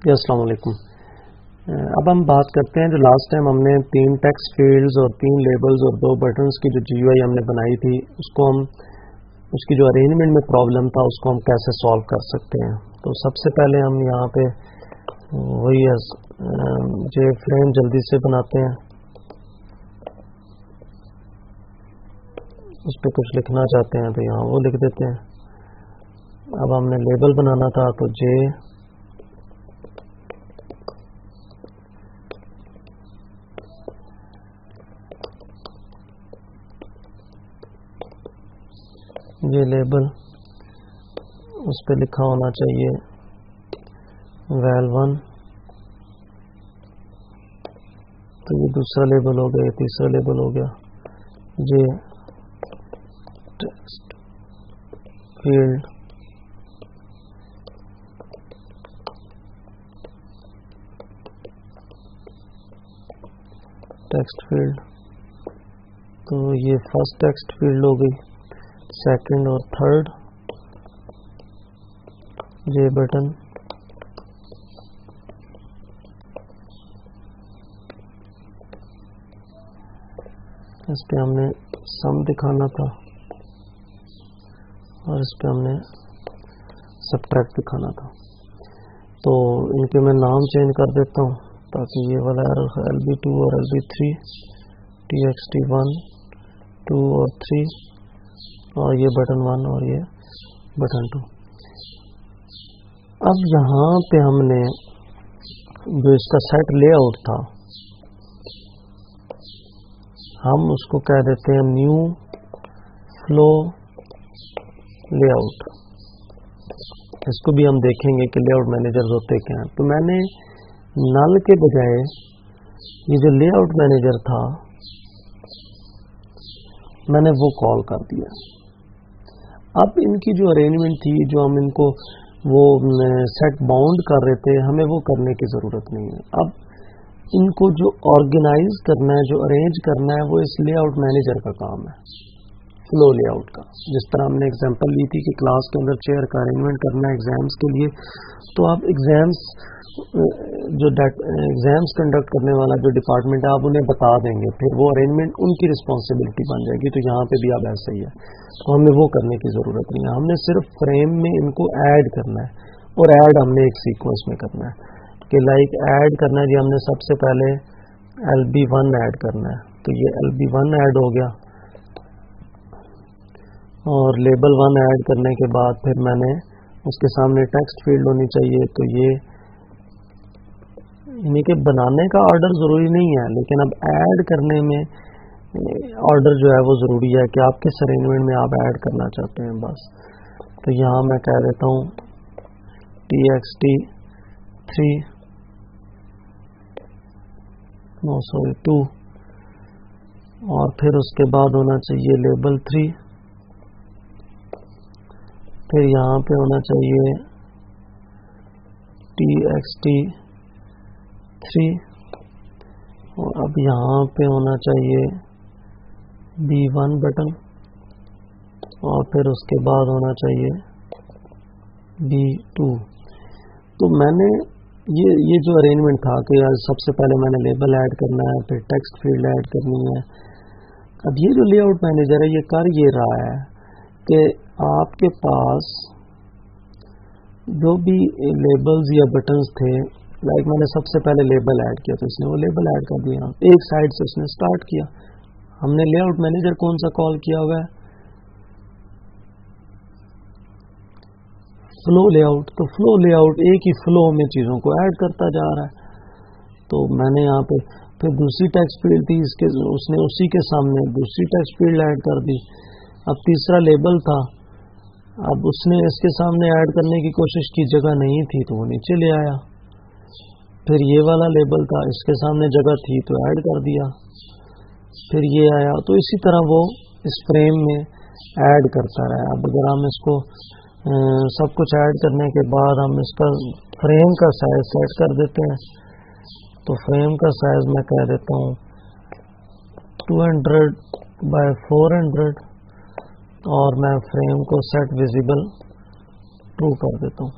جی السلام علیکم. اب ہم بات کرتے ہیں جو لاسٹ ٹائم ہم نے 3 ٹیکسٹ فیلڈز اور 3 لیبلز اور 2 بٹنز کی جو جی او آئی ہم نے بنائی تھی اس کو ہم اس کی جو ارینجمنٹ میں پرابلم تھا اس کو ہم کیسے سالو کر سکتے ہیں. تو سب سے پہلے ہم یہاں پہ وہی جے فریم جلدی سے بناتے ہیں, اس پہ کچھ لکھنا چاہتے ہیں تو یہاں وہ لکھ دیتے ہیں. اب ہم نے لیبل بنانا تھا تو جے یہ لیبل اس پہ لکھا ہونا چاہیے val1, تو یہ دوسرا لیبل ہو گیا, یہ تیسرا لیبل ہو گیا. یہ ٹیکسٹ فیلڈ تو یہ فرسٹ ٹیکسٹ فیلڈ ہو گئی. سیکنڈ اور تھرڈ جے بٹن, اس پہ ہم نے سم دکھانا تھا اور اس پہ ہم نے سبٹریکٹ دکھانا تھا. تو ان کے میں نام چینج کر دیتا ہوں تاکہ یہ والا LB2 اور LB3 TXT1 2 اور 3 اور یہ بٹن 1 اور یہ بٹن 2. اب یہاں پہ ہم نے جو اس کا سیٹ لے آؤٹ تھا ہم اس کو کہہ دیتے ہیں نیو فلو لے آؤٹ. اس کو بھی ہم دیکھیں گے کہ لے آؤٹ مینیجر ہوتے کیا ہیں. تو میں نے نل کے بجائے یہ جو لے آؤٹ مینیجر تھا میں نے وہ کال کر دیا. اب ان کی جو ارینجمنٹ تھی جو ہم ان کو وہ سیٹ باؤنڈ کر رہے تھے ہمیں وہ کرنے کی ضرورت نہیں ہے. اب ان کو جو آرگنائز کرنا ہے, جو ارینج کرنا ہے, وہ اس لے آؤٹ مینیجر کا کام ہے, فلو لے آؤٹ کا. جس طرح ہم نے ایگزامپل لی تھی کہ کلاس کے اندر چیئر کا ارینجمنٹ کرنا ہے ایگزامس کے لیے, تو آپ ایگزامس کنڈکٹ کرنے والا جو ڈپارٹمنٹ ہے آپ انہیں بتا دیں گے, پھر وہ ارینجمنٹ ان کی رسپانسبلٹی بن جائے گی. تو یہاں پہ بھی اب ایسا ہی ہے, تو ہمیں وہ کرنے کی ضرورت نہیں ہے. ہم نے صرف فریم میں ان کو ایڈ کرنا ہے, اور ایڈ ہم نے ایک سیکوینس میں کرنا ہے کہ لائک ایڈ کرنا ہے. جی ہم نے سب سے پہلے LB1 ایڈ کرنا ہے, تو یہ LB1 ایڈ ہو گیا, اور لیبل 1 ایڈ کرنے کے بعد پھر میں نے اس کے سامنے ٹیکسٹ فیلڈ ہونی چاہیے. تو یہ یعنی کہ بنانے کا آرڈر ضروری نہیں ہے, لیکن اب ایڈ کرنے میں آرڈر جو ہے وہ ضروری ہے کہ آپ کس ارینجمنٹ میں آپ ایڈ کرنا چاہتے ہیں بس. تو یہاں میں کہہ دیتا ہوں TXT3 2, اور پھر اس کے بعد ہونا چاہیے لیبل 3, پھر یہاں پہ ہونا چاہیے TXT3, اور اب یہاں پہ ہونا چاہیے B1 بٹن, اور پھر اس کے بعد ہونا چاہیے B2. تو میں نے یہ جو ارینجمنٹ تھا کہ سب سے پہلے میں نے لیبل ایڈ کرنا ہے, پھر ٹیکسٹ فیلڈ ایڈ کرنی ہے. اب یہ جو لے آؤٹ مینیجر ہے یہ کر یہ رہا ہے کہ آپ کے پاس جو بھی لیبلز یا بٹنز تھے, لائک میں نے سب سے پہلے لیبل ایڈ کیا تو اس نے وہ لیبل ایڈ کر دیا, ایک سائڈ سے اس نے سٹارٹ کیا. ہم نے لے آؤٹ مینیجر کون سا کال کیا ہوا ہے, فلو لے آؤٹ. تو فلو لے آؤٹ ایک ہی فلو میں چیزوں کو ایڈ کرتا جا رہا ہے. تو میں نے یہاں پہ پھر دوسری ٹیکسٹ فیلڈ تھی اس نے اسی کے سامنے دوسری ٹیکسٹ فیلڈ ایڈ کر دی. اب تیسرا لیبل تھا, اب اس نے اس کے سامنے ایڈ کرنے کی کوشش کی, جگہ نہیں تھی تو وہ نیچے لے آیا. پھر یہ والا لیبل تھا, اس کے سامنے جگہ تھی تو ایڈ کر دیا, پھر یہ آیا. تو اسی طرح وہ اس فریم میں ایڈ کرتا رہا. اب اگر ہم اس کو سب کچھ ایڈ کرنے کے بعد ہم اس کا فریم کا سائز سیٹ کر دیتے ہیں, تو فریم کا سائز میں کہہ دیتا ہوں 200 بائی 400, اور میں فریم کو سیٹ ویزیبل ٹرو کر دیتا ہوں.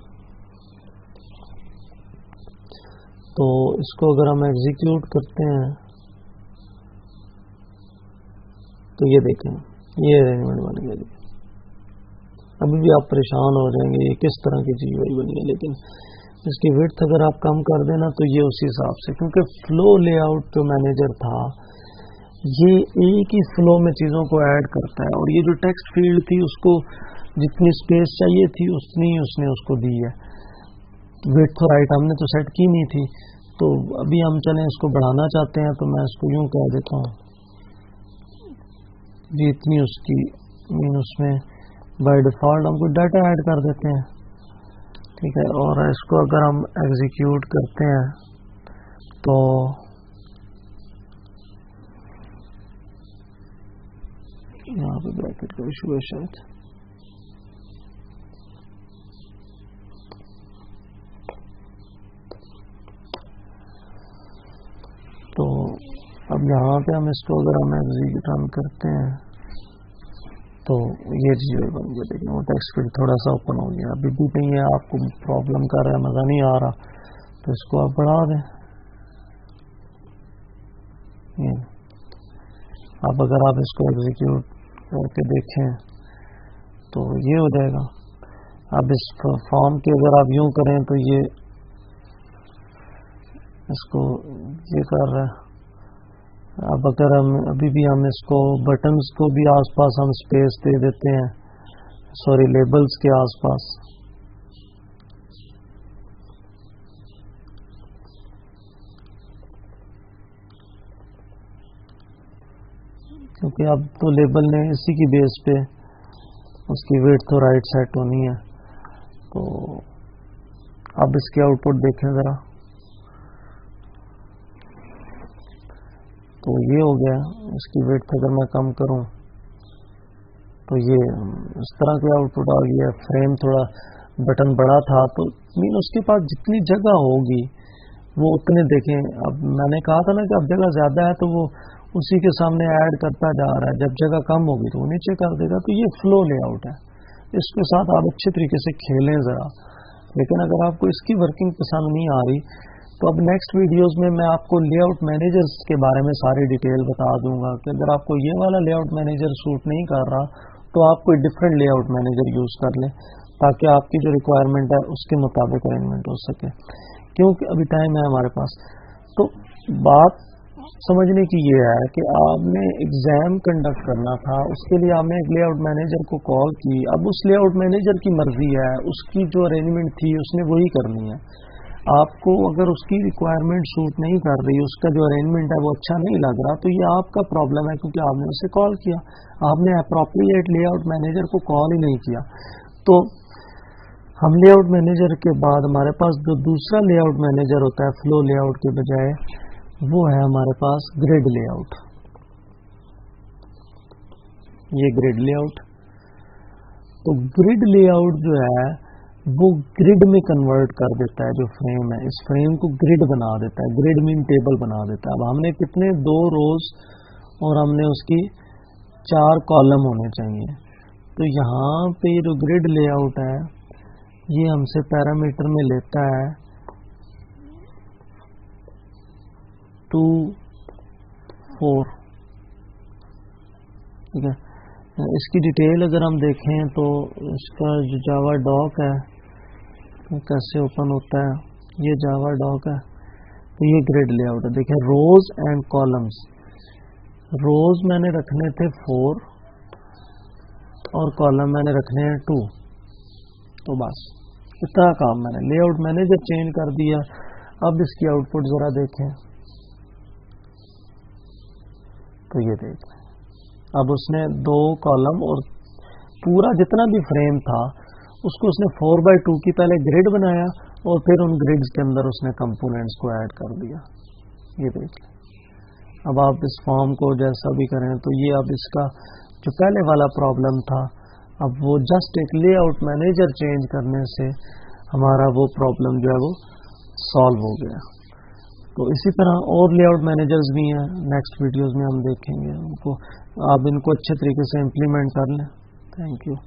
تو اس کو اگر ہم ایگزیکیوٹ کرتے ہیں تو یہ دیکھیں یہ ارینجمنٹ بن گیا جی. ابھی بھی آپ پریشان ہو جائیں گے یہ کس طرح کی چیز وہی بنی ہے، لیکن اس کی وڈتھ اگر آپ کم کر دینا تو یہ اسی حساب سے، کیونکہ فلو لے آؤٹ جو مینیجر تھا یہ ایک ہی فلو میں چیزوں کو ایڈ کرتا ہے، اور یہ جو ٹیکسٹ فیلڈ تھی اس کو جتنی اسپیس چاہیے تھی اتنی اس نے اس کو دی ہے. وڈتھ رائٹ ہم نے تو سیٹ کی نہیں تھی، تو ابھی ہم چلیں اس کو بڑھانا چاہتے ہیں تو میں اس کو یوں کہہ دیتا ہوں جی اتنی اس کی اس میں بائی ڈیفالٹ ہم کو ڈیٹا ایڈ کر دیتے ہیں، ٹھیک ہے. اور اس کو اگر ہم ایگزیکیوٹ کرتے ہیں تو یہاں پہ بریکٹ کا ایشو ہے شاید. تو اب یہاں پہ ہم اس کو اگر ہم ایگزیکیوٹ رن کرتے ہیں تو یہ چیز بن گیا. دیکھیں وہ ٹیکسٹ فیلڈ تھوڑا سا اوپن ہو گیا، ابھی بھی نہیں ہے، آپ کو پرابلم کر رہا ہے، مزہ نہیں آ رہا تو اس کو آپ بڑھا دیں. اب اگر آپ اس کو ایگزیکیوٹ کر کے دیکھیں تو یہ ہو جائے گا. اب اس فارم کے اگر آپ یوں کریں تو یہ اس کو یہ کر رہا ہے. اب اگر ہم ابھی بھی ہم اس کو بٹنز کو بھی آس پاس ہم اسپیس دے دیتے ہیں، سوری لیبلز کے آس پاس، کیونکہ اب تو لیبل نے اسی کی بیس پہ اس کی ویڈتھ تو رائٹ سیٹ ہونی ہے. تو اب اس کی آؤٹ پٹ دیکھیں ذرا، تو یہ ہو گیا. اس کی ویڈتھ اگر میں کم کروں تو یہ اس طرح کی آؤٹ پٹ آ گئی ہے. فریم تھوڑا بٹن بڑا تھا تو اس کے پاس جتنی جگہ ہوگی وہ اتنے دیکھیں. اب میں نے کہا تھا نا کہ اب جگہ زیادہ ہے تو وہ اسی کے سامنے ایڈ کرتا جا رہا ہے، جب جگہ کم ہوگی تو وہ نیچے کر دے گا. تو یہ فلو لے آؤٹ ہے، اس کے ساتھ آپ اچھے طریقے سے کھیلیں ذرا. لیکن اگر آپ کو اس کی ورکنگ پسند نہیں آ رہی تو اب نیکسٹ ویڈیوز میں آپ کو لے آؤٹ مینیجرز کے بارے میں ساری ڈیٹیل بتا دوں گا کہ اگر آپ کو یہ والا لے آؤٹ مینیجر سوٹ نہیں کر رہا تو آپ کوئی different lay out manager use کر لیں تاکہ آپ کی جو ریکوائرمنٹ ہے اس کے مطابق ارینجمنٹ ہو سکے. کیونکہ ابھی ٹائم ہے ہمارے پاس. تو بات سمجھنے کی یہ ہے کہ آپ نے ایگزام کنڈکٹ کرنا تھا، اس کے لیے آپ نے ایک لے آؤٹ مینیجر کو کال کی. اب اس لے آؤٹ مینیجر کی مرضی ہے، اس کی جو ارینجمنٹ تھی اس نے وہی کرنی ہے. آپ کو اگر اس کی ریکوائرمنٹ سوٹ نہیں کر رہی، اس کا جو ارینجمنٹ ہے وہ اچھا نہیں لگ رہا، تو یہ آپ کا پرابلم ہے کیونکہ آپ نے اسے کال کیا، آپ نے اپروپریٹ لے آؤٹ مینیجر کو کال ہی نہیں کیا. تو ہم لے آؤٹ مینیجر کے بعد ہمارے پاس جو دوسرا لے آؤٹ مینیجر ہوتا ہے فلو لے آؤٹ کے بجائے، وہ ہے ہمارے پاس گریڈ لے آؤٹ. یہ گریڈ لے آؤٹ. تو گریڈ لے آؤٹ جو ہے وہ گریڈ میں کنورٹ کر دیتا ہے. جو فریم ہے اس فریم کو گریڈ بنا دیتا ہے، گریڈ مین ٹیبل بنا دیتا ہے. اب ہم نے کتنے 2 روز اور ہم نے اس کی 4 کالم ہونے چاہیے. تو یہاں پہ جو گریڈ لے آؤٹ ہے یہ ہم سے پیرامیٹر میں لیتا ہے 2 4. ٹھیک ہے. اس کی ڈیٹیل اگر ہم دیکھیں تو اس کا جو جاوا ڈاک ہے کیسے اوپن ہوتا ہے، یہ جاوا ڈاک ہے. تو یہ گریڈ لے آؤٹ ہے. دیکھیں روز اینڈ کالمز. روز میں نے رکھنے تھے 4 اور کالم میں نے رکھنے ہیں 2. تو بس اتنا کام میں نے لے آؤٹ مینیجر چینج کر دیا. اب اس کی آؤٹ پٹ ذرا دیکھیں تو یہ دیکھیں اب اس نے 2 کالم اور پورا جتنا بھی فریم تھا اس کو اس نے 4x2 کی پہلے گریڈ بنایا اور پھر ان گریڈز کے اندر اس نے کمپوننٹس کو ایڈ کر دیا. یہ دیکھیں اب آپ اس فارم کو جیسا بھی کریں تو یہ اب اس کا جو پہلے والا پرابلم تھا اب وہ جسٹ ایک لے آؤٹ مینیجر چینج کرنے سے ہمارا وہ پرابلم جو ہے وہ سالو ہو گیا. تو اسی طرح اور لے آؤٹ مینیجرز بھی ہیں، نیکسٹ ویڈیوز میں ہم دیکھیں گے ان کو. آپ ان کو اچھے طریقے سے امپلیمنٹ کر لیں. Thank you.